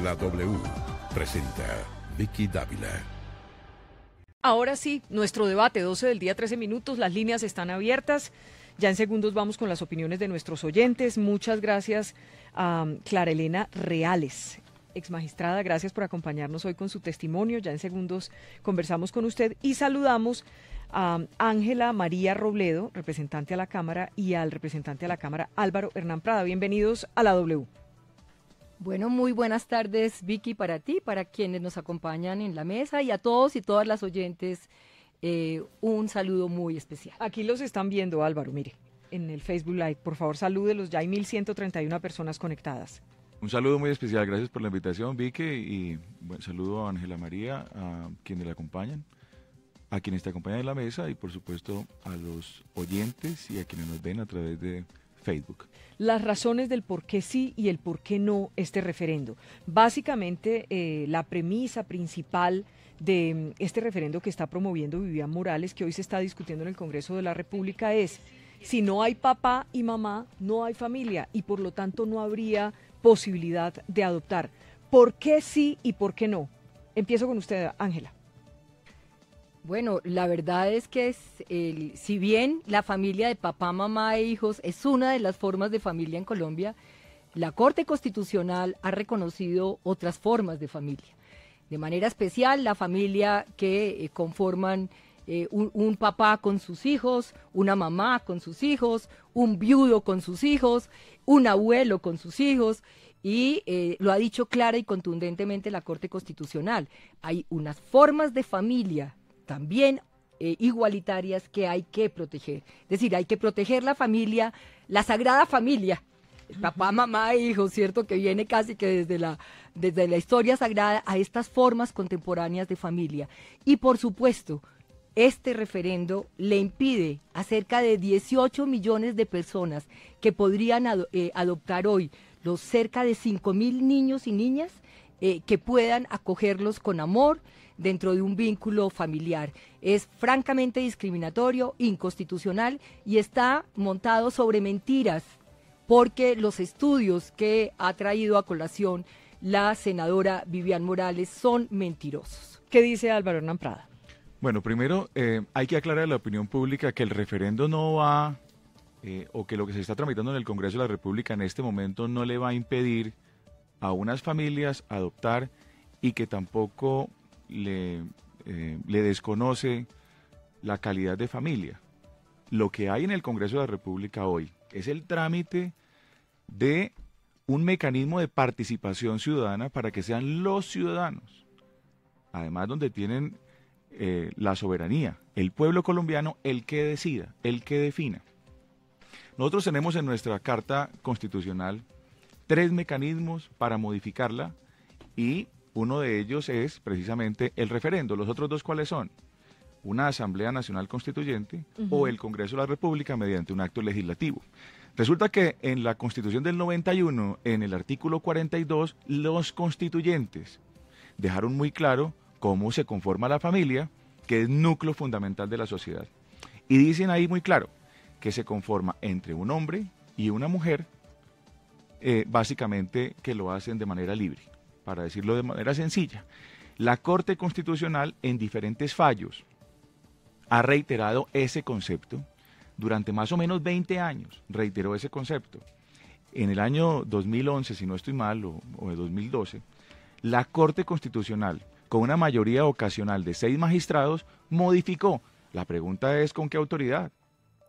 La W presenta Vicky Dávila. Ahora sí, nuestro debate, 12 del día, 13 minutos, las líneas están abiertas. Ya en segundos vamos con las opiniones de nuestros oyentes. Muchas gracias a Clara Elena Reales, exmagistrada, gracias por acompañarnos hoy con su testimonio. Ya en segundos conversamos con usted y saludamos a Ángela María Robledo, representante a la Cámara, y al representante a la Cámara, Álvaro Hernán Prada. Bienvenidos a la W. Bueno, muy buenas tardes, Vicky, para ti, para quienes nos acompañan en la mesa y a todos y todas las oyentes, un saludo muy especial. Aquí los están viendo, Álvaro, mire, en el Facebook Live. Por favor, salúdelos, ya hay 1.131 personas conectadas. Un saludo muy especial, gracias por la invitación, Vicky, y buen saludo a Ángela María, a quienes la acompañan, a quienes te acompañan en la mesa y por supuesto a los oyentes y a quienes nos ven a través de Facebook. Las razones del por qué sí y el por qué no este referendo. Básicamente, la premisa principal de este referendo que está promoviendo Vivian Morales, que hoy se está discutiendo en el Congreso de la República, es: si no hay papá y mamá, no hay familia y por lo tanto no habría posibilidad de adoptar. ¿Por qué sí y por qué no? Empiezo con usted, Ángela. Bueno, la verdad es que si bien la familia de papá, mamá e hijos es una de las formas de familia en Colombia, la Corte Constitucional ha reconocido otras formas de familia. De manera especial, la familia que conforman un papá con sus hijos, una mamá con sus hijos, un viudo con sus hijos, un abuelo con sus hijos, y lo ha dicho clara y contundentemente la Corte Constitucional. Hay unas formas de familia también igualitarias que hay que proteger. Es decir, hay que proteger la familia, la sagrada familia, papá, mamá e hijos, ¿cierto? Que viene casi que desde la historia sagrada a estas formas contemporáneas de familia. Y por supuesto, este referendo le impide a cerca de 18 millones de personas que podrían adoptar hoy, los cerca de 5.000 niños y niñas, que puedan acogerlos con amor dentro de un vínculo familiar. Es francamente discriminatorio, inconstitucional y está montado sobre mentiras, porque los estudios que ha traído a colación la senadora Vivian Morales son mentirosos. ¿Qué dice Álvaro Hernán Prada? Bueno, primero hay que aclarar a la opinión pública que el referendo no va, o que lo que se está tramitando en el Congreso de la República en este momento no le va a impedir a unas familias adoptar y que tampoco le desconoce la calidad de familia. Lo que hay en el Congreso de la República hoy es el trámite de un mecanismo de participación ciudadana para que sean los ciudadanos, además donde tienen la soberanía, el pueblo colombiano, el que decida, el que defina. Nosotros tenemos en nuestra Carta Constitucional 3 mecanismos para modificarla y uno de ellos es precisamente el referendo. ¿Los otros 2 cuáles son? Una Asamblea Nacional Constituyente o el Congreso de la República mediante un acto legislativo. Resulta que en la Constitución del 91, en el artículo 42, los constituyentes dejaron muy claro cómo se conforma la familia, que es núcleo fundamental de la sociedad. Y dicen ahí muy claro que se conforma entre un hombre y una mujer, básicamente que lo hacen de manera libre, para decirlo de manera sencilla. La Corte Constitucional en diferentes fallos ha reiterado ese concepto. Durante más o menos 20 años reiteró ese concepto. En el año 2011, si no estoy mal, o de 2012, la Corte Constitucional, con una mayoría ocasional de 6 magistrados, modificó. La pregunta es, ¿con qué autoridad?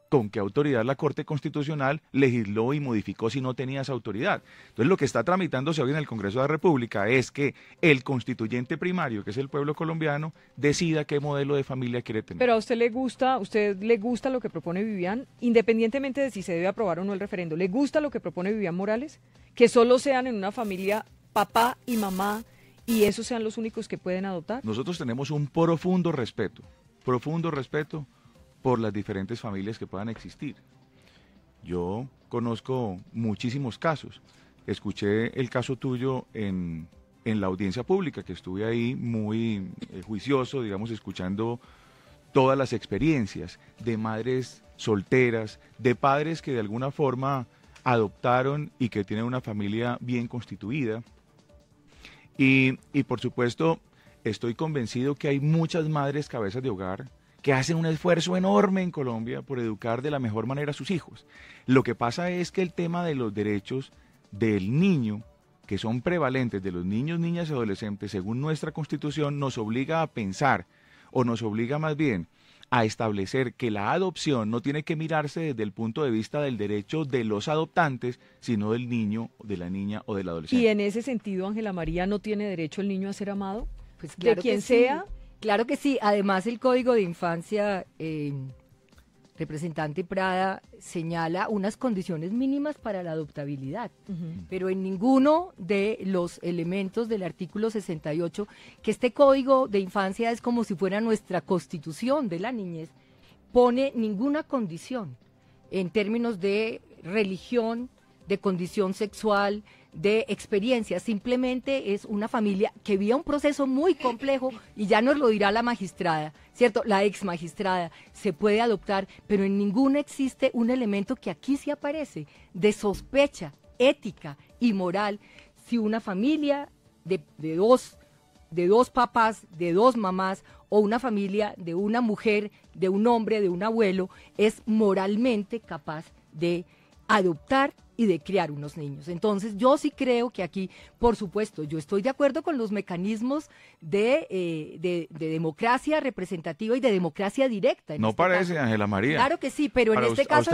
¿Con qué autoridad la Corte Constitucional legisló y modificó si no tenía esa autoridad? Entonces lo que está tramitándose hoy en el Congreso de la República es que el constituyente primario, que es el pueblo colombiano, decida qué modelo de familia quiere tener. Pero a usted le gusta lo que propone Vivian, independientemente de si se debe aprobar o no el referendo. ¿Le gusta lo que propone Vivian Morales? Que solo sean en una familia papá y mamá y esos sean los únicos que pueden adoptar. Nosotros tenemos un profundo respeto por las diferentes familias que puedan existir. Yo conozco muchísimos casos. Escuché el caso tuyo en la audiencia pública, que estuve ahí muy juicioso, digamos, escuchando todas las experiencias de madres solteras, de padres que de alguna forma adoptaron y que tienen una familia bien constituida. Y por supuesto, estoy convencido que hay muchas madres cabezas de hogar que hacen un esfuerzo enorme en Colombia por educar de la mejor manera a sus hijos. Lo que pasa es que el tema de los derechos del niño, que son prevalentes de los niños, niñas y adolescentes, según nuestra Constitución, nos obliga a pensar, o nos obliga más bien a establecer que la adopción no tiene que mirarse desde el punto de vista del derecho de los adoptantes, sino del niño, de la niña o del adolescente. Y en ese sentido, Ángela María, ¿no tiene derecho el niño a ser amado? Pues de quien sea. Claro que sí. Además, el Código de Infancia, representante Prada, señala unas condiciones mínimas para la adoptabilidad, pero en ninguno de los elementos del artículo 68, que este Código de Infancia es como si fuera nuestra Constitución de la niñez, pone ninguna condición en términos de religión, de condición sexual, de experiencia. Simplemente es una familia que vía un proceso muy complejo, y ya nos lo dirá la magistrada, ¿cierto? La ex magistrada. Se puede adoptar, pero en ninguna existe un elemento que aquí sí aparece, de sospecha ética y moral, si una familia de dos papás, de dos mamás, o una familia de una mujer, de un hombre, de un abuelo, es moralmente capaz de adoptar y de criar unos niños. Entonces, yo sí creo que aquí, por supuesto, yo estoy de acuerdo con los mecanismos de democracia representativa y de democracia directa. No parece, Ángela María. Claro que sí, pero en este caso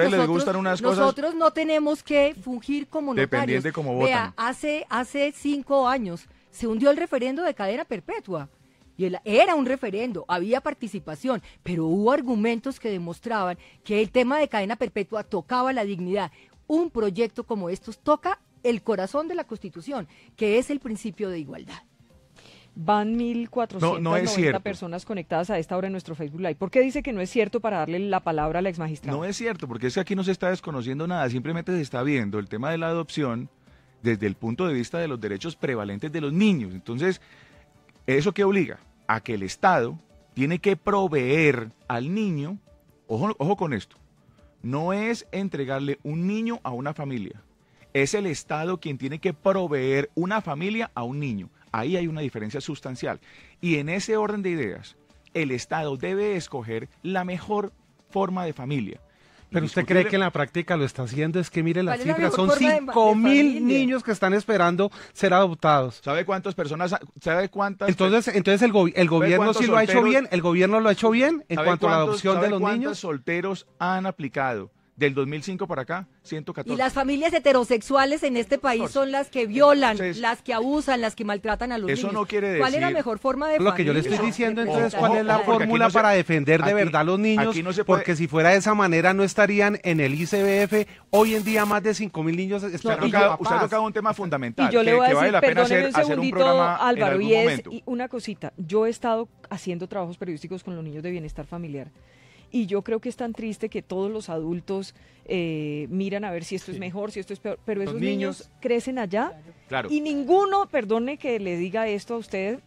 nosotros no tenemos que fungir como notarios. Dependiente como votan. Vea, hace 5 años se hundió el referendo de cadena perpetua. Y era un referendo, había participación, pero hubo argumentos que demostraban que el tema de cadena perpetua tocaba la dignidad. Un proyecto como estos toca el corazón de la Constitución, que es el principio de igualdad. Van 1.490 personas conectadas a esta hora en nuestro Facebook Live. ¿Por qué dice que no es cierto para darle la palabra a la exmagistrada? No es cierto, porque es que aquí no se está desconociendo nada, simplemente se está viendo el tema de la adopción desde el punto de vista de los derechos prevalentes de los niños. Entonces, ¿eso qué obliga? A que el Estado tiene que proveer al niño, ojo con esto, no es entregarle un niño a una familia, es el Estado quien tiene que proveer una familia a un niño. Ahí hay una diferencia sustancial. Y en ese orden de ideas, el Estado debe escoger la mejor forma de familia. Pero usted cree que en la práctica lo está haciendo, es que mire las cifras, son 5.000 niños que están esperando ser adoptados. ¿Sabe cuántas personas, sabe cuántas? Entonces el gobierno sí lo ha hecho bien, el gobierno lo ha hecho bien en cuanto a la adopción de los niños. ¿Cuántos solteros han aplicado? Del 2005 para acá, 114. Y las familias heterosexuales en este país son las que violan, las que abusan, las que maltratan a los niños. Eso no quiere decir... ¿Cuál es la mejor forma de Lo que yo le estoy diciendo entonces, ¿cuál es la fórmula para defender de verdad a los niños? Porque si fuera de esa manera no estarían en el ICBF hoy en día más de 5.000 niños esperando papás. Usted ha tocado un tema fundamental, y yo le voy a decir, vale la pena hacer un programa Álvaro, en algún momento. Y una cosita, yo he estado haciendo trabajos periodísticos con los niños de bienestar familiar. Y yo creo que es tan triste que todos los adultos miran a ver si esto es mejor, si esto es peor, pero esos niños crecen allá y ninguno, perdone que le diga esto a usted,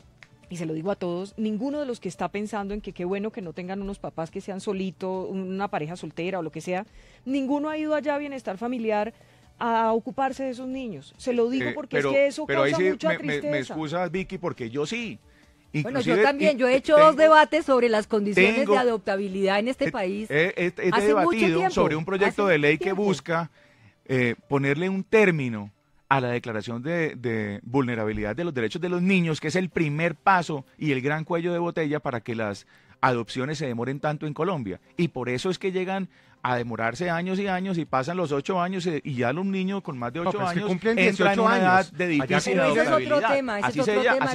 y se lo digo a todos, ninguno de los que está pensando en que qué bueno que no tengan unos papás que sean solitos, una pareja soltera o lo que sea, ninguno ha ido allá a bienestar familiar a ocuparse de esos niños. Se lo digo porque es que eso causa mucha tristeza. Me excusas, Vicky, porque yo sí. Bueno, yo también, yo he hecho 2 debates sobre las condiciones de adoptabilidad en este país. He debatido sobre un proyecto de ley que busca ponerle un término a la declaración de vulnerabilidad de los derechos de los niños, que es el primer paso y el gran cuello de botella para que las adopciones se demoren tanto en Colombia. Y por eso es que llegan a demorarse años y años y pasan los 8 años y ya los niños con más de 8 años entran en una edad de difícil adoptabilidad. Ese es otro tema, así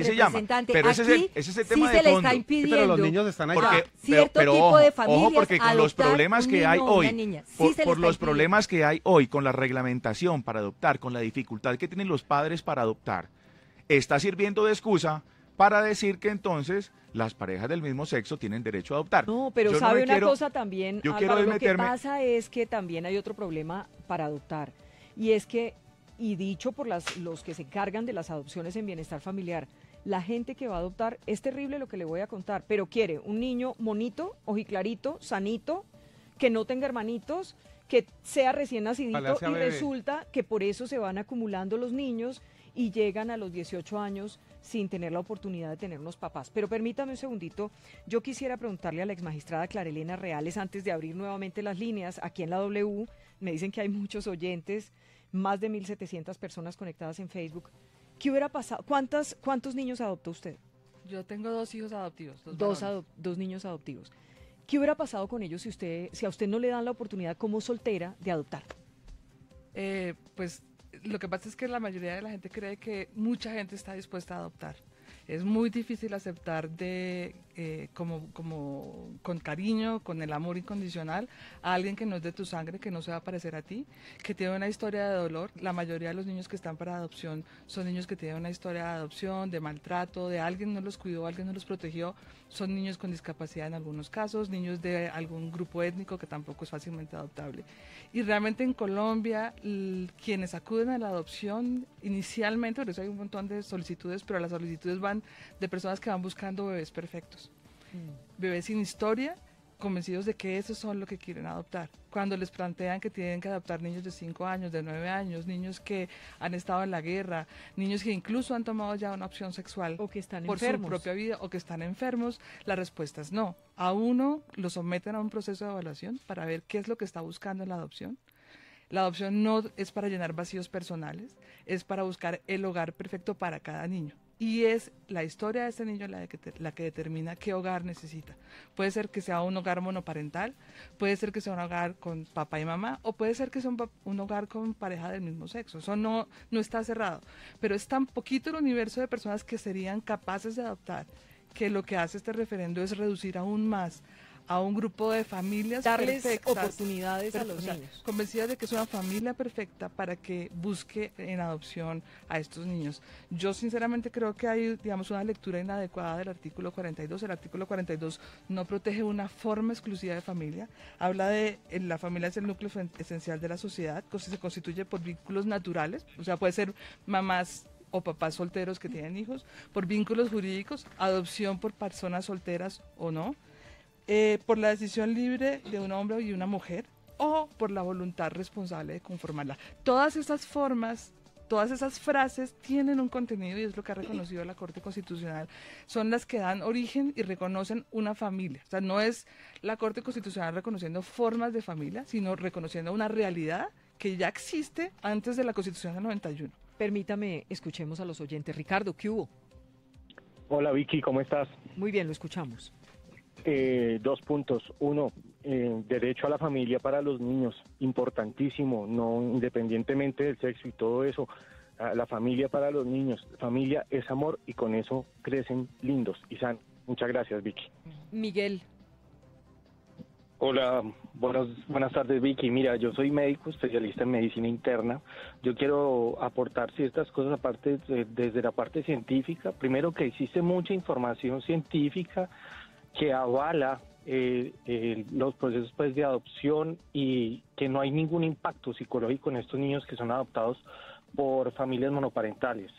se llama. Pero ese es el tema de fondo. Sí se le está impidiendo pero los niños están allá. Cierto tipo de familias ojo, porque con los problemas que hay hoy, por los problemas que hay hoy con la reglamentación para adoptar, con la dificultad que tienen los padres para adoptar, está sirviendo de excusa para decir que entonces las parejas del mismo sexo tienen derecho a adoptar. No, pero sabe una cosa también, Álvaro, lo que pasa es que también hay otro problema para adoptar, y es que, y dicho por los que se encargan de las adopciones en bienestar familiar, la gente que va a adoptar, es terrible lo que le voy a contar, pero quiere un niño bonito, ojiclarito, sanito, que no tenga hermanitos, que sea recién nacidito, y resulta que por eso se van acumulando los niños y llegan a los 18 años sin tener la oportunidad de tener unos papás. Pero permítame un segundito, yo quisiera preguntarle a la exmagistrada Clara Elena Reales, antes de abrir nuevamente las líneas, aquí en la W, me dicen que hay muchos oyentes, más de 1.700 personas conectadas en Facebook. ¿Qué hubiera pasado? ¿Cuántos niños adoptó usted? Yo tengo 2 hijos adoptivos. Dos niños adoptivos. ¿Qué hubiera pasado con ellos si a usted no le dan la oportunidad como soltera de adoptar? Pues lo que pasa es que la mayoría de la gente cree que mucha gente está dispuesta a adoptar. Es muy difícil aceptar como con cariño, con el amor incondicional, a alguien que no es de tu sangre, que no se va a parecer a ti, que tiene una historia de dolor. La mayoría de los niños que están para adopción son niños que tienen una historia de adopción, de maltrato, de alguien no los cuidó, alguien no los protegió. Son niños con discapacidad en algunos casos, niños de algún grupo étnico que tampoco es fácilmente adoptable. Y realmente en Colombia, quienes acuden a la adopción inicialmente, por eso hay un montón de solicitudes, pero las solicitudes van de personas que van buscando bebés perfectos, bebés sin historia, convencidos de que esos son lo que quieren adoptar. Cuando les plantean que tienen que adoptar niños de 5 años, de 9 años, niños que han estado en la guerra, niños que incluso han tomado ya una opción sexual o que están por enfermos. Su propia vida o que están enfermos, la respuesta es no. A uno lo someten a un proceso de evaluación para ver qué es lo que está buscando en la adopción. La adopción no es para llenar vacíos personales, es para buscar el hogar perfecto para cada niño. Y es la historia de ese niño la que determina qué hogar necesita. Puede ser que sea un hogar monoparental, puede ser que sea un hogar con papá y mamá, o puede ser que sea un hogar con pareja del mismo sexo. Eso no está cerrado. Pero es tan poquito el universo de personas que serían capaces de adoptar, que lo que hace este referendo es reducir aún más a un grupo de familias darles perfectas, oportunidades a los niños. Convencidas de que es una familia perfecta para que busque en adopción a estos niños. Yo sinceramente creo que hay, digamos, una lectura inadecuada del artículo 42. El artículo 42 no protege una forma exclusiva de familia. Habla de la familia es el núcleo esencial de la sociedad, que se constituye por vínculos naturales, o sea, puede ser mamás o papás solteros que tienen hijos, por vínculos jurídicos, adopción por personas solteras o no, por la decisión libre de un hombre y una mujer o por la voluntad responsable de conformarla. Todas esas formas, todas esas frases tienen un contenido y es lo que ha reconocido la Corte Constitucional. Son las que dan origen y reconocen una familia. O sea, no es la Corte Constitucional reconociendo formas de familia, sino reconociendo una realidad que ya existe antes de la Constitución del 91. Permítame, escuchemos a los oyentes. Ricardo, ¿qué hubo? Hola Vicky, ¿cómo estás? Muy bien, lo escuchamos. 2 puntos. 1, derecho a la familia para los niños, importantísimo, no independientemente del sexo y todo eso. La familia para los niños, familia es amor y con eso crecen lindos y sanos. Muchas gracias, Vicky. Miguel. Hola, buenas tardes, Vicky. Mira, yo soy médico, especialista en medicina interna. Yo quiero aportar ciertas cosas aparte desde la parte científica. Primero, que existe mucha información científica que avala los procesos pues, de adopción y que no hay ningún impacto psicológico en estos niños que son adoptados por familias monoparentales.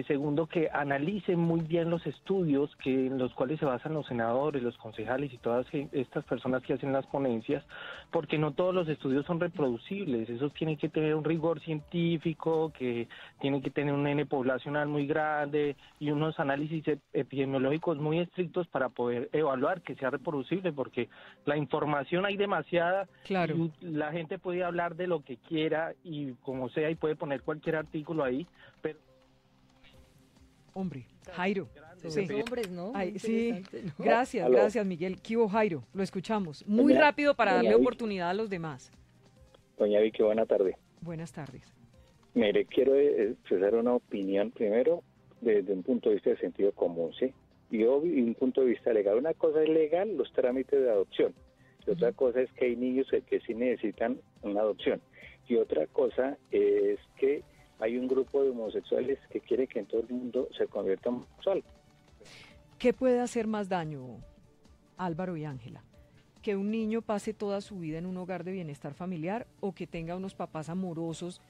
Segundo, que analicen muy bien los estudios en los cuales se basan los senadores, los concejales y todas estas personas que hacen las ponencias, porque no todos los estudios son reproducibles. Esos tienen que tener un rigor científico, que tienen que tener un N poblacional muy grande y unos análisis epidemiológicos muy estrictos para poder evaluar que sea reproducible, porque la información hay demasiada. Claro. Y la gente puede hablar de lo que quiera y como sea y puede poner cualquier artículo ahí, pero Hombre, Jairo. Sí. Hombres, ¿no? Ay, sí, ¿no? gracias, Aló. gracias Miguel. ¿Qué hubo, Jairo? Lo escuchamos. Muy rápido para darle oportunidad a los demás. Doña Vicky, buena tarde. Buenas tardes. Mire, quiero expresar una opinión primero desde un punto de vista de sentido común, ¿sí? Y un punto de vista legal. Una cosa es legal, los trámites de adopción. Y otra cosa es que hay niños que sí necesitan una adopción. Y otra cosa es que hay un grupo de homosexuales que quiere que en todo el mundo se convierta en homosexual. ¿Qué puede hacer más daño, Álvaro y Ángela? ¿Que un niño pase toda su vida en un hogar de bienestar familiar o que tenga unos papás amorosos,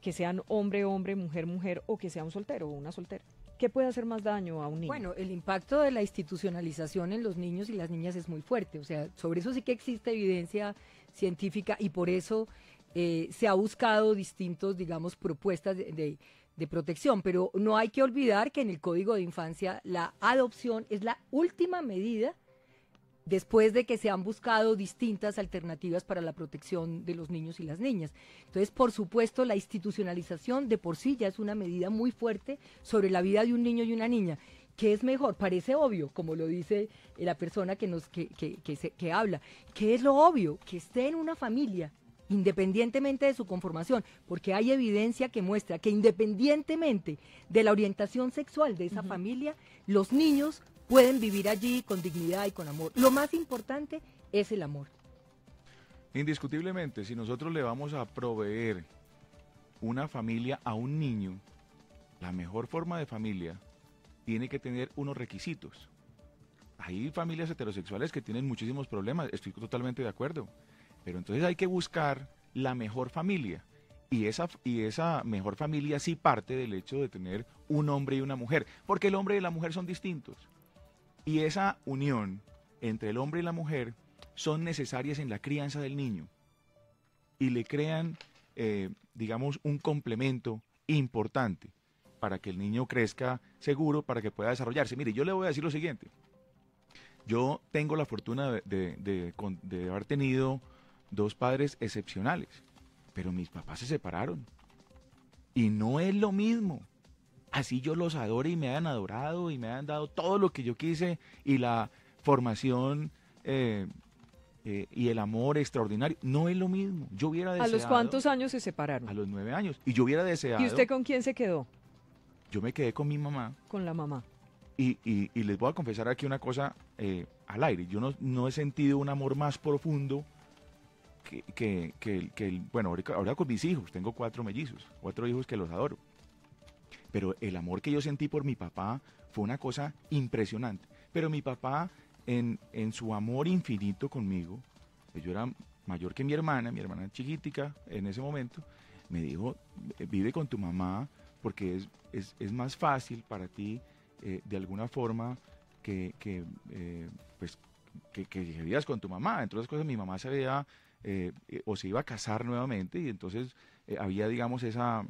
que sean hombre, hombre, mujer, mujer, o que sea un soltero o una soltera? ¿Qué puede hacer más daño a un niño? Bueno, el impacto de la institucionalización en los niños y las niñas es muy fuerte. O sea, sobre eso sí que existe evidencia científica y por eso se ha buscado distintos, digamos, propuestas de de protección, pero no hay que olvidar que en el Código de Infancia la adopción es la última medida después de que se han buscado distintas alternativas para la protección de los niños y las niñas. Entonces, por supuesto, la institucionalización de por sí ya es una medida muy fuerte sobre la vida de un niño y una niña. ¿Qué es mejor? Parece obvio, como lo dice la persona que habla. ¿Qué es lo obvio? Que esté en una familia, independientemente de su conformación, porque hay evidencia que muestra que independientemente de la orientación sexual de esa familia, los niños pueden vivir allí con dignidad y con amor. Lo más importante es el amor. Indiscutiblemente, si nosotros le vamos a proveer una familia a un niño, la mejor forma de familia tiene que tener unos requisitos. Hay familias heterosexuales que tienen muchísimos problemas, estoy totalmente de acuerdo, pero entonces hay que buscar la mejor familia. Y esa mejor familia sí parte del hecho de tener un hombre y una mujer, porque el hombre y la mujer son distintos. Y esa unión entre el hombre y la mujer son necesarias en la crianza del niño y le crean, digamos, un complemento importante para que el niño crezca seguro, para que pueda desarrollarse. Mire, yo le voy a decir lo siguiente. Yo tengo la fortuna de haber tenido 2 padres excepcionales, pero mis papás se separaron y no es lo mismo. Así yo los adoro y me hayan adorado y me hayan dado todo lo que yo quise y la formación y el amor extraordinario, no es lo mismo. Yo hubiera deseado... ¿A los cuántos años se separaron? A los 9 años. Y yo hubiera deseado... ¿Y usted con quién se quedó? Yo me quedé con mi mamá. Con la mamá. Y les voy a confesar aquí una cosa al aire. Yo no he sentido un amor más profundo bueno, ahora con mis hijos. Tengo 4 mellizos, 4 hijos que los adoro. Pero el amor que yo sentí por mi papá fue una cosa impresionante. Pero mi papá, en su amor infinito conmigo, yo era mayor que mi hermana chiquitica en ese momento, me dijo, vive con tu mamá porque es más fácil para ti, de alguna forma, que vivas con tu mamá. Entre otras cosas, mi mamá se había, o se iba a casar nuevamente, y entonces había, digamos, esa...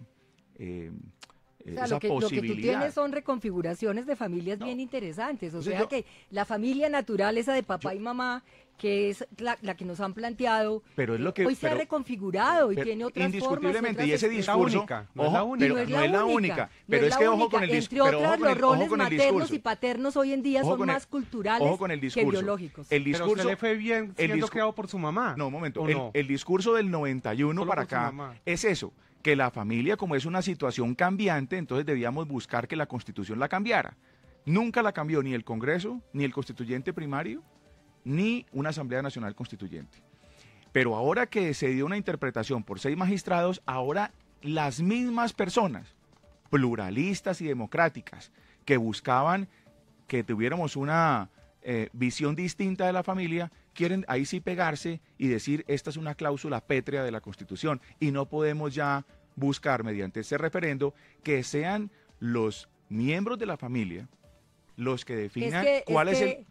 O sea, lo que tú tienes son reconfiguraciones de familias bien interesantes. O sea, que la familia natural, esa de papá y mamá, que es la que nos han planteado, pero es lo que, hoy se ha reconfigurado y tiene otras indiscutiblemente, formas. Y ese discurso, no es la única. Pero es que ojo con el discurso. Entre otras, los roles maternos y paternos hoy en día son más culturales que biológicos. El discurso, pero usted le fue bien siendo criado por su mamá. No, un momento. El discurso del 91 para acá es eso. Que la familia, como es una situación cambiante, entonces debíamos buscar que la Constitución la cambiara. Nunca la cambió ni el Congreso, ni el Constituyente Primario, ni una Asamblea Nacional Constituyente. Pero ahora que se dio una interpretación por 6 magistrados, ahora las mismas personas, pluralistas y democráticas, que buscaban que tuviéramos una visión distinta de la familia, quieren ahí sí pegarse y decir, esta es una cláusula pétrea de la Constitución y no podemos ya buscar mediante ese referendo que sean los miembros de la familia los que definan cuál es el...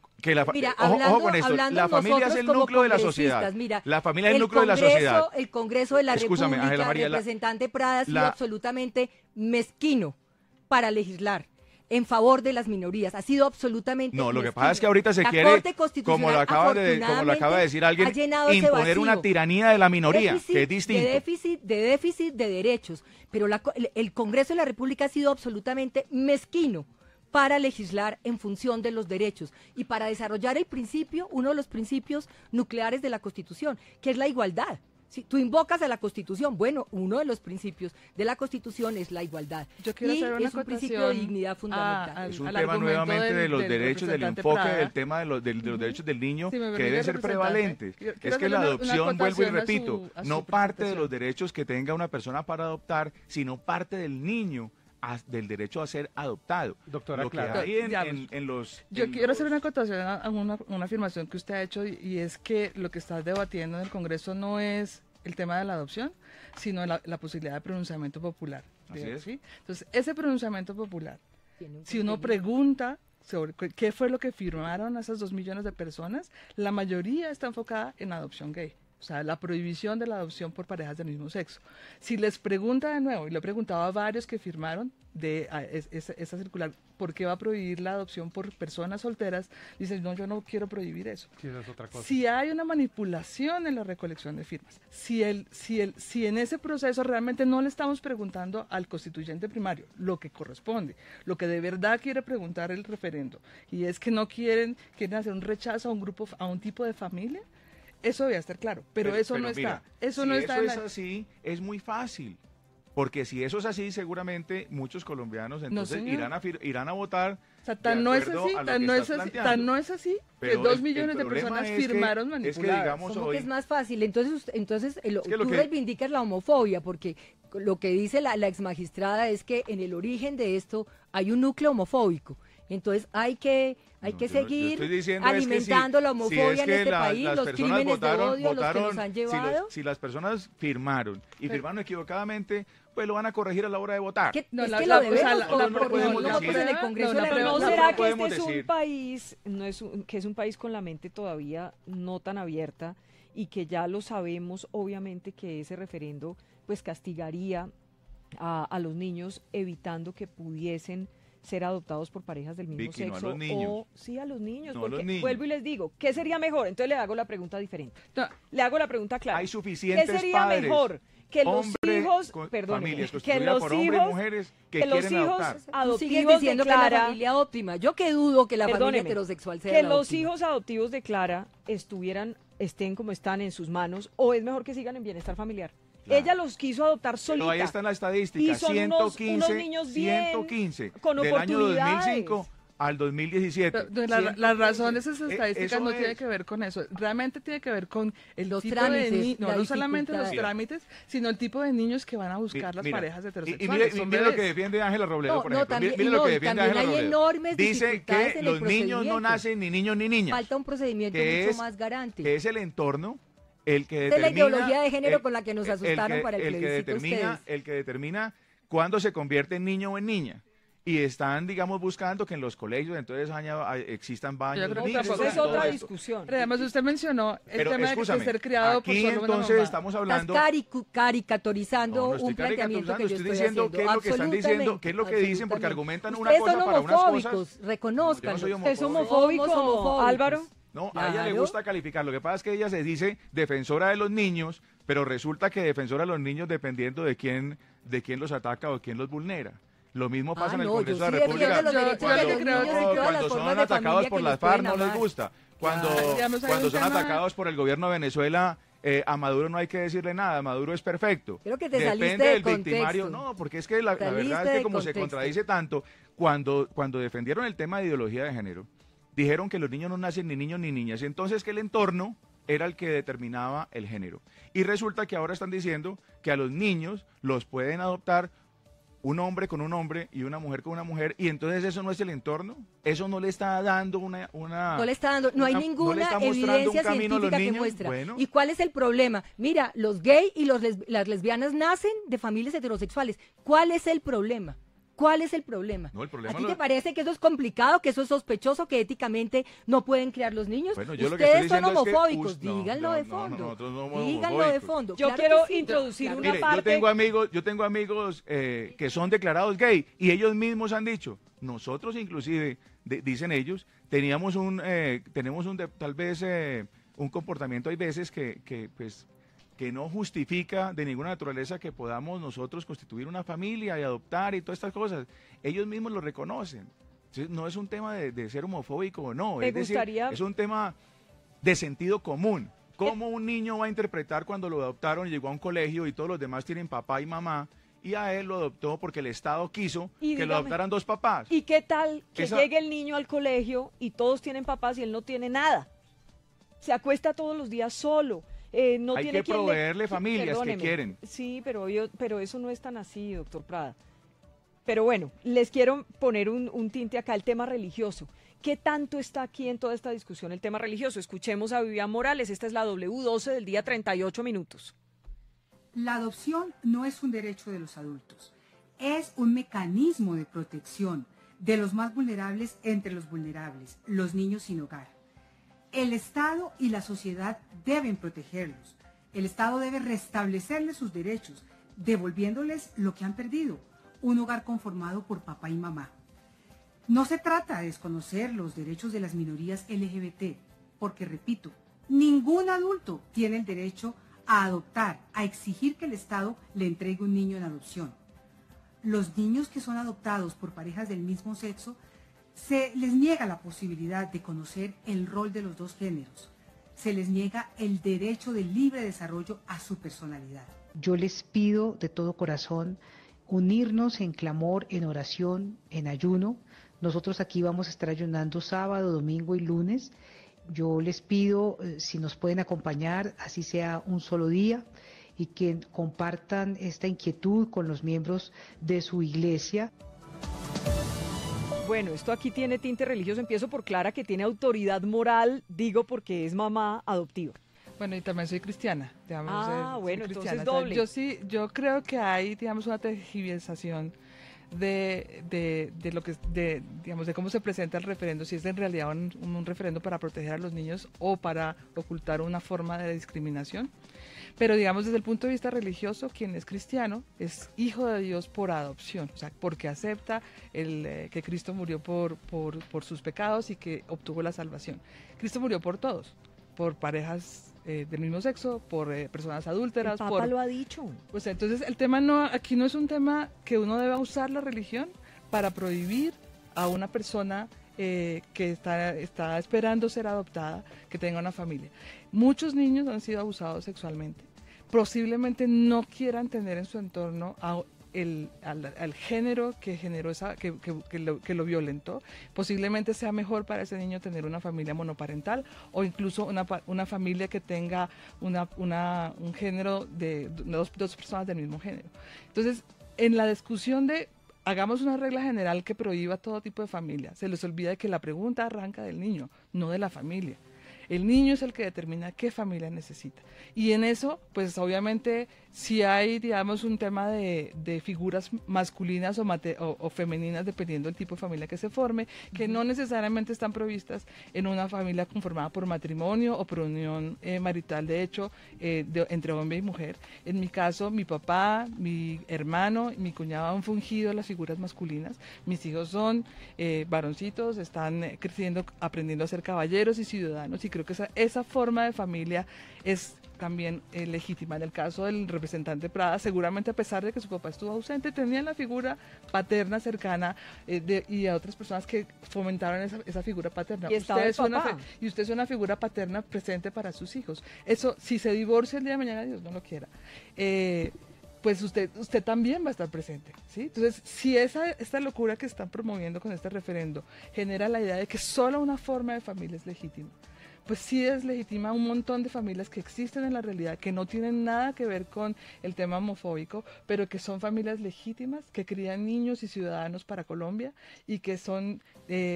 Mira, ojo con esto, la familia es el núcleo de la sociedad. Mira, la familia es el núcleo de la sociedad. El Congreso de la República, el representante Prada, ha sido absolutamente mezquino para legislar en favor de las minorías. Ha sido absolutamente No, lo que pasa es que ahorita se quiere, como lo acaba de decir alguien, imponer una tiranía de la minoría, que es distinto. De déficit de derechos. Pero el Congreso de la República ha sido absolutamente mezquino para legislar en función de los derechos y para desarrollar el principio, uno de los principios nucleares de la Constitución, que es la igualdad. Si tú invocas a la Constitución, bueno, uno de los principios de la Constitución es la igualdad. Yo quiero hacer una es un principio de dignidad fundamental. Es un tema nuevamente de los derechos, del enfoque del tema de los derechos del niño, que deben ser prevalentes. Es que la adopción, vuelvo y repito, no parte de los derechos que tenga una persona para adoptar, sino parte del niño, del derecho a ser adoptado. Doctora, claro. Yo quiero hacer una acotación a una afirmación que usted ha hecho, y es que lo que está debatiendo en el Congreso no es el tema de la adopción, sino la posibilidad de pronunciamiento popular. Así es. ¿Sí? Entonces, ese pronunciamiento popular, si uno pregunta sobre qué fue lo que firmaron esas 2 millones de personas, la mayoría está enfocada en adopción gay. o sea, la prohibición de la adopción por parejas del mismo sexo. Si les pregunta de nuevo, y lo he preguntado a varios que firmaron esa circular, ¿por qué va a prohibir la adopción por personas solteras? Dicen, no, yo no quiero prohibir eso. Sí, eso es otra cosa. Si hay una manipulación en la recolección de firmas, si en ese proceso realmente no le estamos preguntando al constituyente primario lo que corresponde, lo que de verdad quiere preguntar el referendo, y es que no quieren hacer un rechazo a un grupo, a un tipo de familia, eso debe estar claro, pero eso no mira, está. Eso si no está. Eso es así, es muy fácil. Porque si eso es así, seguramente muchos colombianos entonces irán a votar. O sea, tan no es así, que 2 millones de personas firmaron manipuladas. Es que digamos hoy, que es más fácil. Entonces tú reivindicas la homofobia, porque lo que dice la exmagistrada es que en el origen de esto hay un núcleo homofóbico. Entonces hay que seguir alimentando la homofobia en este país, los crímenes de odio, los que nos han llevado. Si las personas firmaron equivocadamente, pues lo van a corregir a la hora de votar. No será que este es un país, que es un país con la mente todavía no tan abierta y que ya lo sabemos, obviamente, que ese referendo pues castigaría a los niños, evitando que pudiesen ser adoptados por parejas del mismo sexo. No a los niños. Sí, a los niños. No porque a los niños. Vuelvo y les digo, ¿qué sería mejor? Entonces le hago la pregunta diferente. Le hago la pregunta clara. Hay suficientes ¿Qué sería padres, mejor? Que los hijos, familias constituidas por hombres y mujeres que quieren adoptar. Tú sigues diciendo que la familia óptima. Yo que dudo que la familia heterosexual sea que la los óptima. hijos adoptivos de Clara estén como están en sus manos, o es mejor que sigan en bienestar familiar. Claro. Ella los quiso adoptar solita. Pero ahí está en la estadística, 115, unos niños bien, 115 con del año oportunidades. 2005 al 2017. La razón de esas estadísticas no tiene que ver con eso. Realmente tiene que ver con los tipo trámites, de niños. No solamente los trámites, sino el tipo de niños que van a buscar las parejas heterosexuales. Y mire lo que defiende Ángela Robledo, por ejemplo. Mire lo que defiende Ángela Robledo. Dice que los niños no nacen ni niños ni niñas. Falta un procedimiento mucho más garante. Que es el entorno el que determina... Es la ideología de género con la que nos asustaron para el plebiscito ustedes. El que determina cuándo se convierte en niño o en niña. Y están, digamos, buscando que en los colegios entonces existan baños. Yo creo que esa es otra discusión. Pero además usted mencionó el tema de ser criado por solo una entonces estamos hablando... Estás caricaturizando un planteamiento que yo estoy diciendo qué es lo que están diciendo, qué es lo que dicen, porque argumentan una cosa para unas cosas. Reconozcan. ¿Es homofóbico, Álvaro? No, a ella le gusta calificar. Lo que pasa es que ella se dice defensora de los niños, pero resulta que defensora de los niños dependiendo de quién los ataca o quién los vulnera. Lo mismo pasa en el Congreso de la República. Cuando son atacados por las FARC no les gusta. Cuando son atacados por el gobierno de Venezuela, a Maduro no hay que decirle nada. Maduro es perfecto. Creo que te depende del victimario. No, porque es que la verdad es que como se contradice tanto, cuando defendieron el tema de ideología de género, dijeron que los niños no nacen ni niños ni niñas, y entonces que el entorno era el que determinaba el género. Y resulta que ahora están diciendo que a los niños los pueden adoptar un hombre con un hombre y una mujer con una mujer, y entonces eso no es el entorno, eso no le está dando no le está dando, no hay ninguna evidencia científica que muestra. Bueno. ¿Y cuál es el problema? Mira, los gays y las lesbianas nacen de familias heterosexuales. ¿Cuál es el problema? ¿Cuál es el problema? No, el problema ¿A ti te parece que eso es complicado, que eso es sospechoso, que éticamente no pueden criar los niños? Bueno, ustedes son homofóbicos, díganlo de fondo. Díganlo de fondo. Yo quiero introducir una parte. Yo tengo amigos que son declarados gay y ellos mismos han dicho, nosotros inclusive, dicen ellos, tenemos tal vez un comportamiento, hay veces que no justifica de ninguna naturaleza que podamos nosotros constituir una familia y adoptar y todas estas cosas. Ellos mismos lo reconocen. Entonces, no es un tema de ser homofóbico o no, es un tema de sentido común. ¿Cómo un niño va a interpretar cuando lo adoptaron y llegó a un colegio y todos los demás tienen papá y mamá, y a él lo adoptó porque el Estado quiso que lo adoptaran dos papás? ¿Y qué tal que llegue el niño al colegio y todos tienen papás y él no tiene nada? Se acuesta todos los días solo. No hay tiene que proveerle familias que quieren. Sí, pero eso no es tan así, doctor Prada. Pero bueno, les quiero poner un tinte acá, el tema religioso. ¿Qué tanto está aquí en toda esta discusión el tema religioso? Escuchemos a Vivian Morales, esta es la W12 del día 38 minutos. La adopción no es un derecho de los adultos, es un mecanismo de protección de los más vulnerables entre los vulnerables, los niños sin hogar. El Estado y la sociedad deben protegerlos, El Estado debe restablecerles sus derechos, devolviéndoles lo que han perdido, un hogar conformado por papá y mamá. No se trata de desconocer los derechos de las minorías LGBT, porque, repito, ningún adulto tiene el derecho a adoptar, a exigir que el Estado le entregue un niño en adopción. Los niños que son adoptados por parejas del mismo sexo, se les niega la posibilidad de conocer el rol de los dos géneros. Se les niega el derecho de libre desarrollo a su personalidad. Yo les pido de todo corazón unirnos en clamor, en oración, en ayuno. Nosotros aquí vamos a estar ayunando sábado, domingo y lunes. Yo les pido si nos pueden acompañar, así sea un solo día, y que compartan esta inquietud con los miembros de su iglesia. Bueno, esto aquí tiene tinte religioso. Empiezo por Clara, que tiene autoridad moral, digo porque es mamá adoptiva. Bueno, y también soy cristiana. Digamos, bueno, cristiana. Entonces doble. O sea, yo creo que hay, digamos, una tergiversación de cómo se presenta el referendo, si es en realidad un referendo para proteger a los niños o para ocultar una forma de discriminación. Pero digamos, desde el punto de vista religioso, quien es cristiano es hijo de Dios por adopción, o sea, porque acepta que Cristo murió por sus pecados y que obtuvo la salvación. Cristo murió por todos, por parejas del mismo sexo, por personas adúlteras. El Papa lo ha dicho. O sea, entonces el tema aquí no es un tema que uno deba usar la religión para prohibir a una persona que está esperando ser adoptada, que tenga una familia. Muchos niños han sido abusados sexualmente. Posiblemente no quieran tener en su entorno al género que generó que lo violentó. Posiblemente sea mejor para ese niño tener una familia monoparental o incluso una familia que tenga un género de dos personas del mismo género. Entonces, en la discusión de hagamos una regla general que prohíba todo tipo de familia, se les olvida que la pregunta arranca del niño, no de la familia. El niño es el que determina qué familia necesita. Y en eso, pues obviamente, si hay, digamos, un tema de figuras masculinas o femeninas, dependiendo del tipo de familia que se forme, que no necesariamente están provistas en una familia conformada por matrimonio o por unión marital, de hecho, entre hombre y mujer. En mi caso, mi papá, mi hermano y mi cuñado han fungido las figuras masculinas. Mis hijos son varoncitos, están creciendo, aprendiendo a ser caballeros y ciudadanos, y creo que esa forma de familia es también legítima. En el caso del representante Prada, seguramente a pesar de que su papá estuvo ausente, tenía la figura paterna cercana y a otras personas que fomentaron esa figura paterna. Y usted es una figura paterna presente para sus hijos. Eso, si se divorcia el día de mañana, Dios no lo quiera, pues usted también va a estar presente, ¿sí? Entonces, si esta locura que están promoviendo con este referendo genera la idea de que solo una forma de familia es legítima, pues sí deslegitima un montón de familias que existen en la realidad, que no tienen nada que ver con el tema homofóbico, pero que son familias legítimas, que crían niños y ciudadanos para Colombia y que son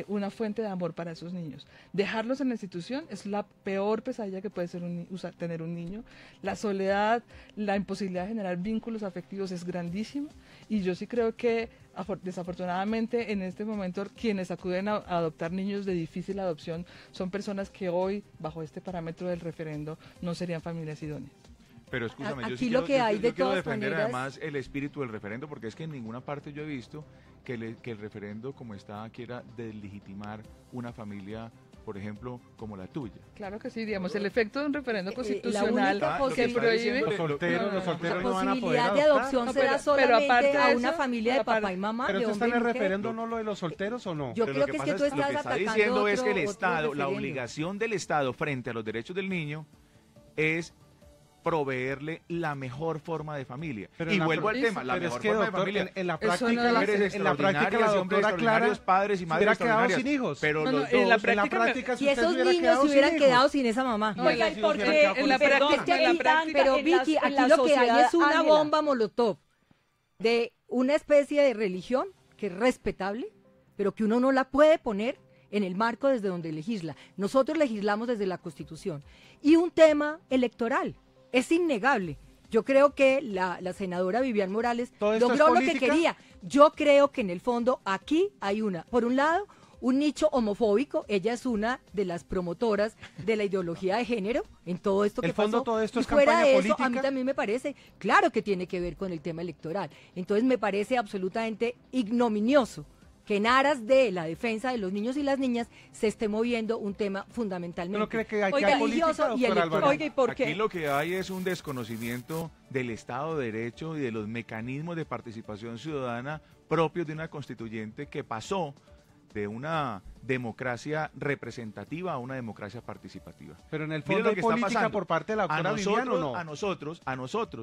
una fuente de amor para esos niños. Dejarlos en la institución es la peor pesadilla que puede tener un niño. La soledad, la imposibilidad de generar vínculos afectivos es grandísima, y yo sí creo que desafortunadamente en este momento quienes acuden a adoptar niños de difícil adopción son personas que hoy, bajo este parámetro del referendo, no serían familias idóneas. Pero escúchame, yo quiero defender además el espíritu del referendo, porque es que en ninguna parte yo he visto que el referendo como está quiera deslegitimar una familia, por ejemplo, como la tuya. Claro que sí, digamos, el efecto de un referendo constitucional que prohíbe... Los solteros no van a poder adoptar. La posibilidad de adopción será solamente a una familia de papá y mamá. ¿Pero está en el referendo no lo de los solteros o no? Yo creo que es que tú estás atacando lo que está diciendo es que el Estado, la obligación del Estado frente a los derechos del niño es proveerle la mejor forma de familia. Pero y vuelvo al tema, la mejor forma de familia. En la práctica la doctora Clara padres y madres hubiera quedado sin hijos. Pero en la práctica si esos niños se hubieran quedado sin esa mamá. Oiga, porque en la práctica, pero Vicky, aquí lo que hay es una bomba molotov de una especie de religión que es respetable, pero que uno no la puede poner en el marco desde donde legisla. Nosotros legislamos desde la Constitución. Y un tema electoral. Es innegable. Yo creo que la senadora Vivian Morales logró lo que quería. Yo creo que en el fondo aquí hay por un lado, un nicho homofóbico. Ella es una de las promotoras de la ideología de género en todo esto que pasó. ¿El fondo todo esto es fuera campaña de política? eso, a mí también me parece, claro que tiene que ver con el tema electoral. Entonces me parece absolutamente ignominioso que en aras de la defensa de los niños y las niñas se esté moviendo un tema fundamentalmente ¿No cree que hay religioso y electoral? Oiga, ¿y por qué? Aquí lo que hay es un desconocimiento del Estado de Derecho y de los mecanismos de participación ciudadana propios de una constituyente que pasó de una democracia representativa a una democracia participativa. Pero en el fondo hay política por parte de la doctora Vivian, ¿o no? A nosotros,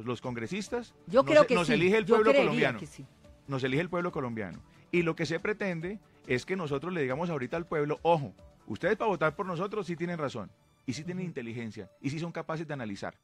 los congresistas, Yo creo que nos sí. elige el Yo pueblo creería colombiano. que sí. Nos elige el pueblo colombiano. Y lo que se pretende es que nosotros le digamos ahorita al pueblo, ojo, ustedes para votar por nosotros sí tienen razón, y sí tienen inteligencia, y sí son capaces de analizar.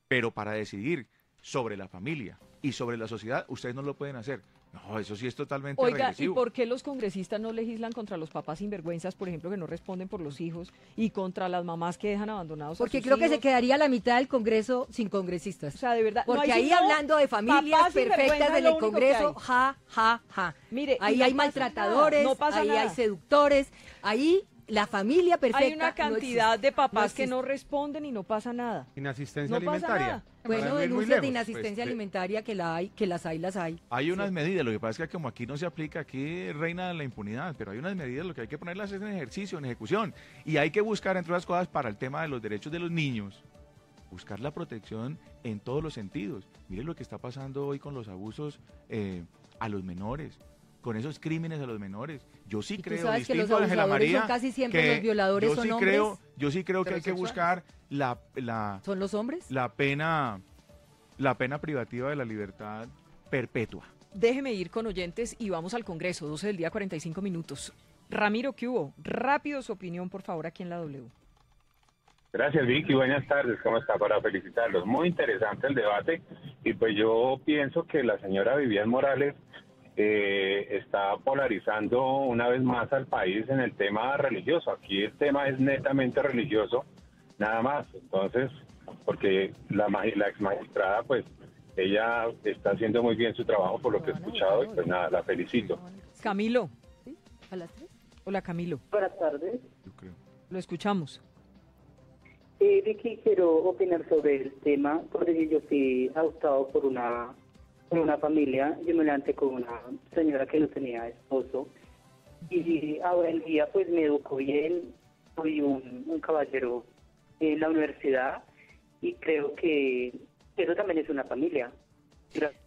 Pero para decidir sobre la familia y sobre la sociedad, ustedes no lo pueden hacer. No, eso sí es totalmente regresivo. ¿Y por qué los congresistas no legislan contra los papás sinvergüenzas, por ejemplo, que no responden por los hijos, y contra las mamás que dejan abandonados Porque a sus creo que hijos? se quedaría la mitad del Congreso sin congresistas. O sea, de verdad. Porque no hay ahí sino hablando de familias papás perfectas sinvergüenzas, en lo el único que Congreso, hay. ja, ja, ja. Mire, ahí y no hay pasa maltratadores, nada, no pasa ahí nada. hay seductores, ahí la familia perfecta Hay una no cantidad existe. de papás existe. que no responden y no pasa nada. Inasistencia No pasa alimentaria. nada. Bueno, Para no ir muy denuncias de lejos, inasistencia pues, alimentaria que las hay. Hay unas medidas, lo que pasa es que como aquí no se aplica, aquí reina la impunidad, pero hay unas medidas, lo que hay que ponerlas es en ejercicio, en ejecución, y hay que buscar, entre otras cosas, para el tema de los derechos de los niños, buscar la protección en todos los sentidos. Mire lo que está pasando hoy con los abusos a los menores, con esos crímenes a los menores. Yo sí creo, sabes que los distinto a Ángela abusadores María, son casi siempre que los violadores yo son sí hombres yo sí creo que hay que buscar ¿Son los hombres? la pena privativa de la libertad perpetua. Déjeme ir con oyentes y vamos al Congreso, 12 del día, 45 minutos. Ramiro, ¿qué hubo? Rápido su opinión, por favor, aquí en la W. Gracias, Vicky. Buenas tardes. ¿Cómo está? Para felicitarlos. Muy interesante el debate. Y pues yo pienso que la señora Vivian Morales está polarizando una vez más al país en el tema religioso. Aquí el tema es netamente religioso, nada más. Entonces, porque la ex magistrada, pues, ella está haciendo muy bien su trabajo por lo que he escuchado y pues nada, la felicito. Camilo. ¿Sí? ¿A las 3? Hola, Camilo. Buenas tardes. Yo creo. Lo escuchamos. Vicky, quiero opinar sobre el tema, porque yo fui adoptado por una familia. Yo me levanté con una señora que no tenía esposo, y ahora en día pues me educó bien, soy un caballero en la universidad, y creo que eso también es una familia. Gracias.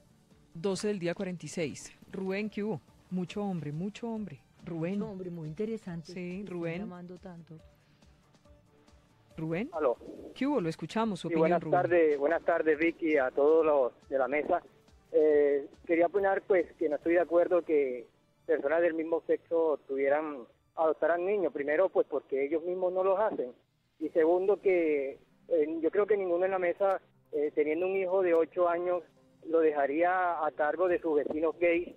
12 del día, 46. Rubén, ¿qué hubo? Mucho hombre. Rubén. Mucho hombre, muy interesante. Sí, Me Rubén. están llamando tanto. Rubén. Aló. ¿Qué hubo? Lo escuchamos, su Sí, opinión, Rubén. buenas tardes, Vicky, a todos los de la mesa. Quería opinar pues que no estoy de acuerdo que personas del mismo sexo adoptaran niños. Primero, pues porque ellos mismos no los hacen. Y segundo, que yo creo que ninguno en la mesa, teniendo un hijo de 8 años, lo dejaría a cargo de sus vecinos gays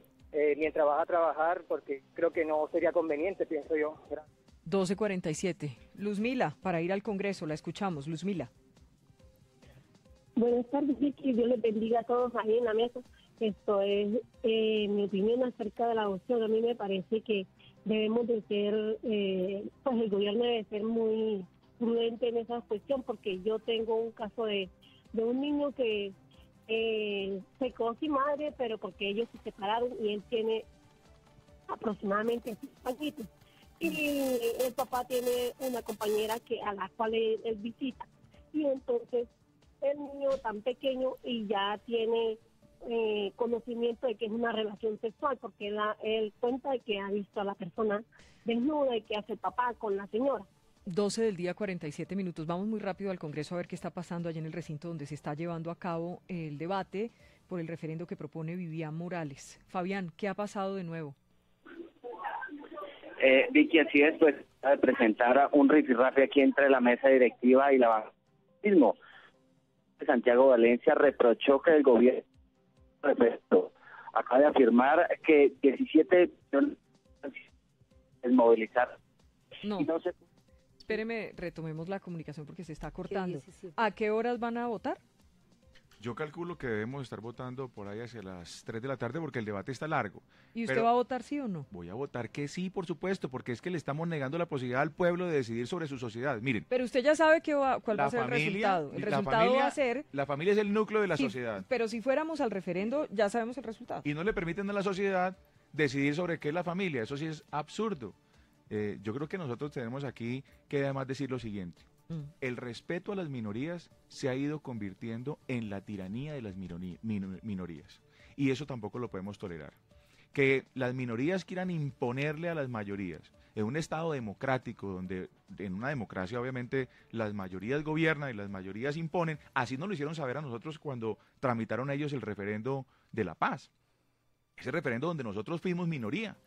mientras vas a trabajar, porque creo que no sería conveniente, pienso yo. Gracias. 12:47. Luzmila, para ir al Congreso, la escuchamos. Luzmila. Buenas tardes, Vicky. Dios les bendiga a todos ahí en la mesa. Esto es mi opinión acerca de la adopción. A mí me parece que debemos de ser, pues el gobierno debe ser muy prudente en esa cuestión, porque yo tengo un caso de un niño que se quedó sin madre, pero porque ellos se separaron y él tiene aproximadamente 6 añitos. Y el papá tiene una compañera a la cual él visita. Y entonces el niño tan pequeño y ya tiene conocimiento de que es una relación sexual, porque él cuenta de que ha visto a la persona desnuda y que hace el papá con la señora. 12 del día, 47 minutos. Vamos muy rápido al Congreso a ver qué está pasando allá en el recinto donde se está llevando a cabo el debate por el referendo que propone Vivian Morales. Fabián, ¿qué ha pasado de nuevo? Vicky, así es, pues, de presentar un rifirrafe aquí entre la mesa directiva y la mismo. Santiago Valencia reprochó que el gobierno acaba de afirmar que 17 es movilizar. No, espéreme, retomemos la comunicación porque se está cortando. ¿A qué horas van a votar? Yo calculo que debemos estar votando por ahí hacia las 3 de la tarde porque el debate está largo. ¿Y usted va a votar sí o no? Voy a votar que sí, por supuesto, porque es que le estamos negando la posibilidad al pueblo de decidir sobre su sociedad. Miren. Pero usted ya sabe cuál va a ser el resultado. El resultado va a ser... La familia es el núcleo de la sociedad. Pero si fuéramos al referendo, ya sabemos el resultado. Y no le permiten a la sociedad decidir sobre qué es la familia. Eso sí es absurdo. Yo creo que nosotros tenemos aquí que además decir lo siguiente. El respeto a las minorías se ha ido convirtiendo en la tiranía de las minorías. Y eso tampoco lo podemos tolerar. Que las minorías quieran imponerle a las mayorías. En un Estado democrático, donde en una democracia obviamente las mayorías gobiernan y las mayorías imponen, así nos lo hicieron saber a nosotros cuando tramitaron ellos el referendo de la paz. Ese referendo donde nosotros fuimos minoría.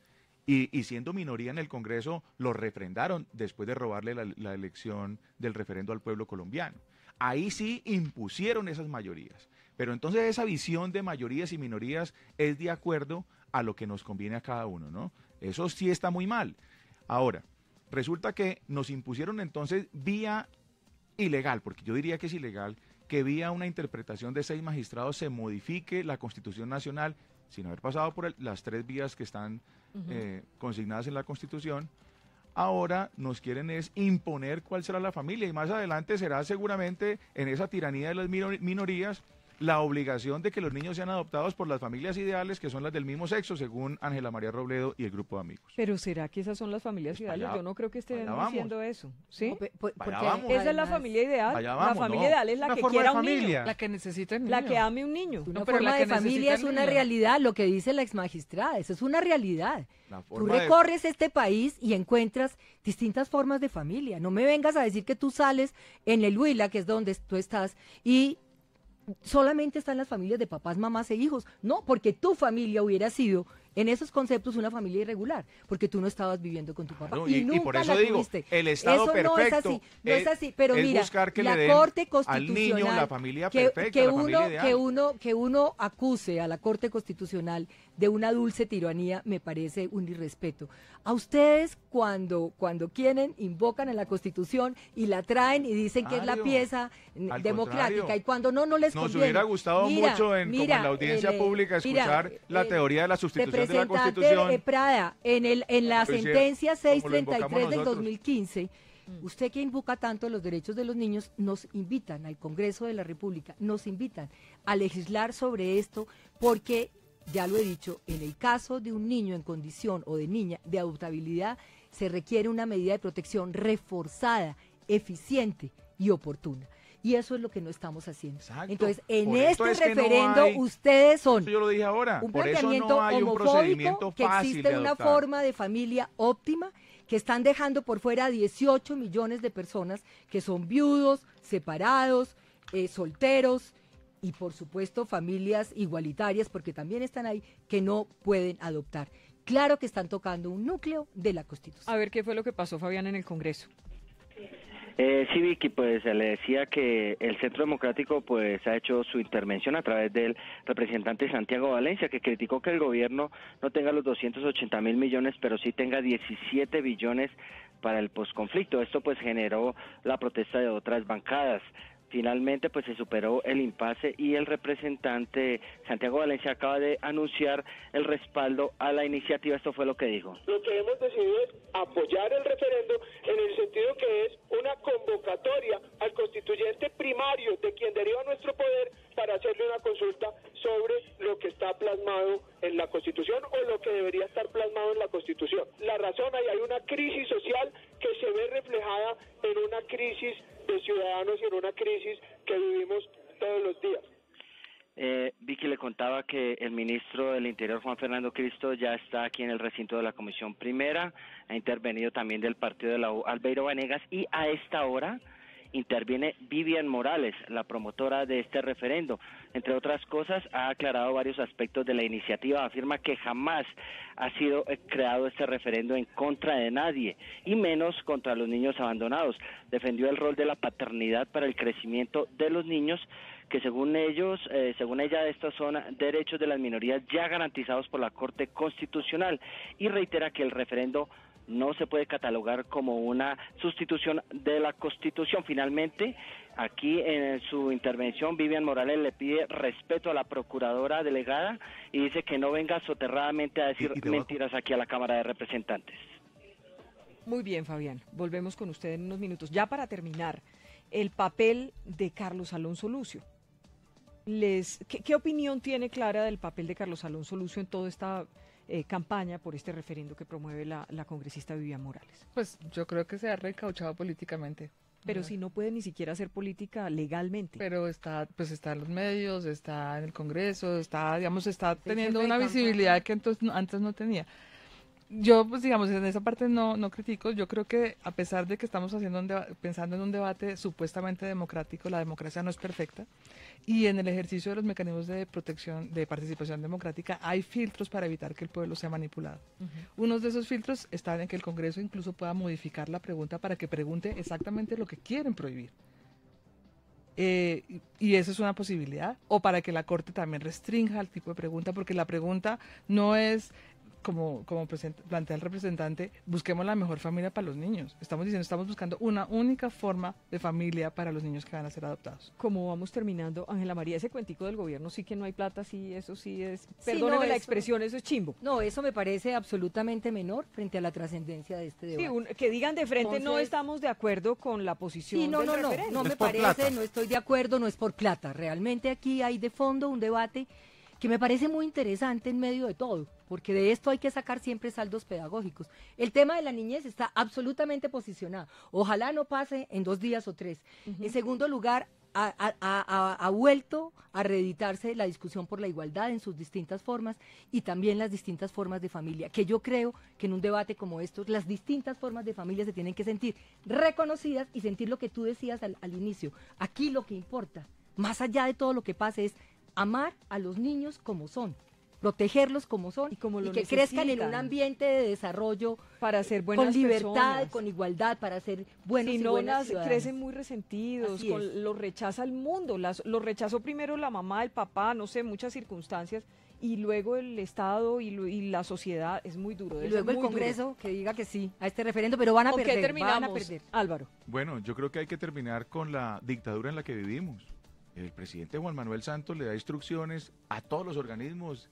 Y siendo minoría en el Congreso, lo refrendaron después de robarle la elección del referendo al pueblo colombiano. Ahí sí impusieron esas mayorías. Pero entonces esa visión de mayorías y minorías es de acuerdo a lo que nos conviene a cada uno, ¿no? Eso sí está muy mal. Ahora, resulta que nos impusieron entonces vía ilegal, porque yo diría que es ilegal, que vía una interpretación de 6 magistrados se modifique la Constitución Nacional sin haber pasado por las 3 vías que están consignadas en la Constitución. Ahora nos quieren es imponer cuál será la familia y más adelante será seguramente en esa tiranía de las minorías la obligación de que los niños sean adoptados por las familias ideales que son las del mismo sexo según Ángela María Robledo y el grupo de amigos. Pero ¿será que esas son las familias ideales? Yo no creo que estén diciendo eso, ¿sí? No, porque esa es la familia ideal. La familia ideal es la que quiera un niño. La que necesita un niño. La que ame un niño. Una forma de familia es una realidad, lo que dice la exmagistrada, eso es una realidad. Tú recorres este país y encuentras distintas formas de familia. No me vengas a decir que tú sales en el Huila, que es donde tú estás, y solamente están las familias de papás, mamás e hijos. No, porque tu familia hubiera sido, en esos conceptos, una familia irregular, porque tú no estabas viviendo con tu papá. Claro, y nunca por eso la tuviste. El Estado eso perfecto no es así, pero mira, buscar que la le den Corte Constitucional, al niño la familia perfecta, la familia ideal. Que uno acuse a la Corte Constitucional de una dulce tiranía me parece un irrespeto. A ustedes cuando quieren, invocan a la Constitución y la traen y dicen que es la pieza democrática, y cuando no les conviene. Nos hubiera gustado mucho como en la audiencia pública escuchar la teoría de la sustitución de la Constitución. Prada, en la sentencia 633 del 2015, usted que invoca tanto los derechos de los niños, nos invitan al Congreso de la República, nos invitan a legislar sobre esto porque, ya lo he dicho, en el caso de un niño en condición o de niña de adoptabilidad, se requiere una medida de protección reforzada, eficiente y oportuna. Y eso es lo que no estamos haciendo. Exacto. Entonces, en este referendo, ustedes son yo lo dije ahora. un por planteamiento eso no hay un procedimiento que existe una forma de familia óptima, que están dejando por fuera a 18 millones de personas que son viudos, separados, solteros y por supuesto familias igualitarias, porque también están ahí, que no pueden adoptar. Claro que están tocando un núcleo de la Constitución. A ver qué fue lo que pasó, Fabián, en el Congreso. Sí, Vicky, pues le decía que el Centro Democrático pues ha hecho su intervención a través del representante Santiago Valencia, que criticó que el gobierno no tenga los 280.000 millones, pero sí tenga 17 billones para el posconflicto. Esto pues generó la protesta de otras bancadas. Finalmente pues se superó el impasse y el representante Santiago Valencia acaba de anunciar el respaldo a la iniciativa. Esto fue lo que dijo. Lo que hemos decidido es apoyar el referendo en el sentido que es una convocatoria al constituyente primario de quien deriva nuestro poder para hacerle una consulta sobre lo que está plasmado en la Constitución o lo que debería estar plasmado en la Constitución. La razón, ahí hay una crisis social que se ve reflejada en una crisis de ciudadanos y en una crisis que vivimos todos los días. Vicky, le contaba que el ministro del Interior, Juan Fernando Cristo, ya está aquí en el recinto de la Comisión Primera, ha intervenido también del partido de la U, Albeiro Vanegas, y a esta hora interviene Vivian Morales, la promotora de este referendo. Entre otras cosas, ha aclarado varios aspectos de la iniciativa. Afirma que jamás ha sido creado este referendo en contra de nadie, y menos contra los niños abandonados. Defendió el rol de la paternidad para el crecimiento de los niños, que según ella, estos son derechos de las minorías ya garantizados por la Corte Constitucional, y reitera que el referendo no se puede catalogar como una sustitución de la Constitución. Finalmente, aquí en su intervención, Vivian Morales le pide respeto a la procuradora delegada y dice que no venga soterradamente a decir mentiras aquí a la Cámara de Representantes. Muy bien, Fabián. Volvemos con usted en unos minutos. Ya para terminar, el papel de Carlos Alonso Lucio. ¿Qué opinión tiene Clara del papel de Carlos Alonso Lucio en toda esta campaña por este referendo que promueve la congresista Vivian Morales? Pues yo creo que se ha recauchado políticamente. Pero si no puede ni siquiera hacer política legalmente. Pero está en los medios, está en el Congreso, está teniendo una visibilidad que antes no tenía. Yo, pues digamos, en esa parte no critico. Yo creo que a pesar de que estamos pensando en un debate supuestamente democrático, la democracia no es perfecta. Y en el ejercicio de los mecanismos de protección, de participación democrática, hay filtros para evitar que el pueblo sea manipulado. Unos de esos filtros están en que el Congreso incluso pueda modificar la pregunta para que pregunte exactamente lo que quieren prohibir. Y eso es una posibilidad. O para que la Corte también restrinja el tipo de pregunta, porque la pregunta no es... Como plantea el representante, busquemos la mejor familia para los niños. Estamos buscando una única forma de familia para los niños que van a ser adoptados. Como vamos terminando, Ángela María, ese cuentico del gobierno sí que no hay plata, sí, eso sí es, perdóneme la expresión, eso es chimbo. No, eso me parece absolutamente menor frente a la trascendencia de este debate. Sí, que digan de frente, no estamos de acuerdo con la posición del referéndum. No me parece, no estoy de acuerdo, no es por plata. Realmente aquí hay de fondo un debate que me parece muy interesante en medio de todo, porque de esto hay que sacar siempre saldos pedagógicos. El tema de la niñez está absolutamente posicionado. Ojalá no pase en 2 días o 3. En segundo lugar, ha vuelto a reeditarse la discusión por la igualdad en sus distintas formas y también las distintas formas de familia, que yo creo que en un debate como estos, las distintas formas de familia se tienen que sentir reconocidas y sentir lo que tú decías al inicio. Aquí lo que importa, más allá de todo lo que pase, es amar a los niños como son, protegerlos como son y que crezcan en un ambiente de desarrollo para ser buenas con libertad, personas, con igualdad, para ser buenos y buenas ciudadanos. Crecen muy resentidos, los rechaza el mundo, los rechazó primero la mamá, el papá, no sé, muchas circunstancias, y luego el Estado y la sociedad. Es muy duro. Y luego el Congreso que diga que sí a este referendo, pero van a perder. ¿Con qué terminamos, Álvaro? Bueno, yo creo que hay que terminar con la dictadura en la que vivimos. El presidente Juan Manuel Santos le da instrucciones a todos los organismos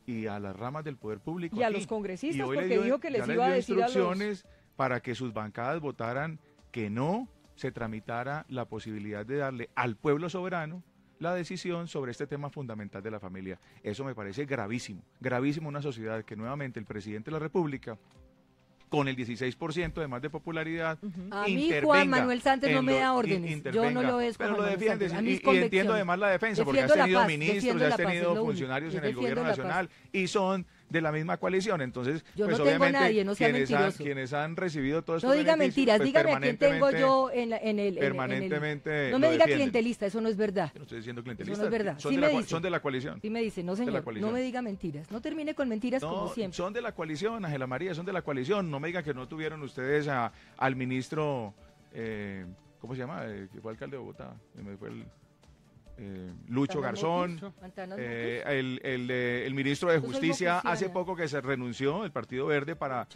y a las ramas del poder público. Y a los congresistas, porque dijo que les iba a decir instrucciones para que sus bancadas votaran que no se tramitara la posibilidad de darle al pueblo soberano la decisión sobre este tema fundamental de la familia. Eso me parece gravísimo, gravísimo una sociedad que nuevamente el presidente de la República, con el 16% de más de popularidad, a mí Juan Manuel Santos no me da órdenes, yo no lo es. Pero lo defiendes y entiendo además la defensa, porque has tenido ministros, has tenido funcionarios en el gobierno nacional y son de la misma coalición, entonces yo pues no tengo obviamente nadie, no sea quienes han recibido todo esto. No diga mentiras, pues dígame a quién tengo yo permanentemente. No me diga clientelista, eso no es verdad. Yo no estoy diciendo clientelista. Eso no es verdad. Son de la coalición. Sí me dice, no señor, no me diga mentiras. No termine con mentiras como siempre. Son de la coalición, Ángela María, son de la coalición. No me digan que no tuvieron ustedes al ministro, ¿cómo se llama? Que fue alcalde de Bogotá. Me fue Lucho Garzón, el ministro de Justicia hace poco que se renunció el Partido Verde para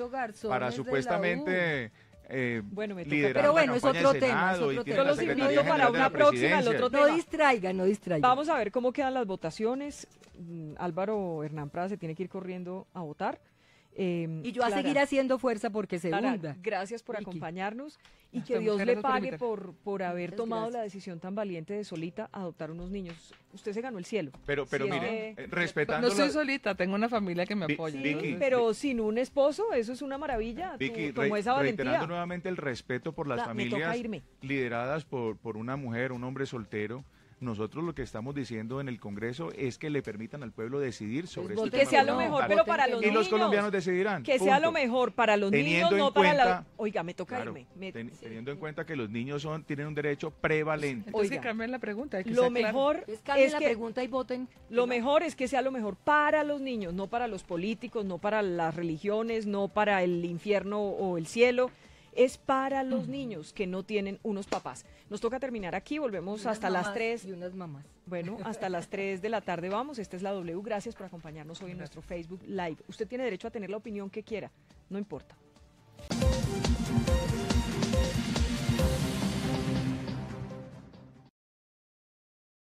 supuestamente liderar pero bueno, es otro tema. Yo los invito para una próxima, el otro tema. No distraigan. Vamos a ver cómo quedan las votaciones. Álvaro Hernán Prada se tiene que ir corriendo a votar. Y yo a seguir haciendo fuerza porque se hunda. Gracias por acompañarnos y que Dios le pague por haber tomado la decisión tan valiente de solita adoptar unos niños. Usted se ganó el cielo. Pero mire, respetando... No soy solita, tengo una familia que me apoya. Sí, pero sin un esposo, eso es una maravilla. Vicky, tomó esa valentía. Reiterando nuevamente el respeto por las familias lideradas por una mujer, un hombre soltero. Nosotros lo que estamos diciendo en el Congreso es que le permitan al pueblo decidir sobre este tema. Y que sea lo mejor, pero para los niños. Y los colombianos decidirán. Que sea lo mejor para los niños, no para la... Oiga, me toca irme. Teniendo en cuenta que los niños tienen un derecho prevalente. Entonces que cambien la pregunta. Lo mejor es que la pregunta y voten. Lo mejor es que sea lo mejor para los niños, no para los políticos, no para las religiones, no para el infierno o el cielo. Es para los niños que no tienen unos papás. Nos toca terminar aquí, volvemos hasta las 3. Y unas mamás. Bueno, hasta las 3 de la tarde vamos. Esta es la W. Gracias por acompañarnos hoy en nuestro Facebook Live. Usted tiene derecho a tener la opinión que quiera, no importa.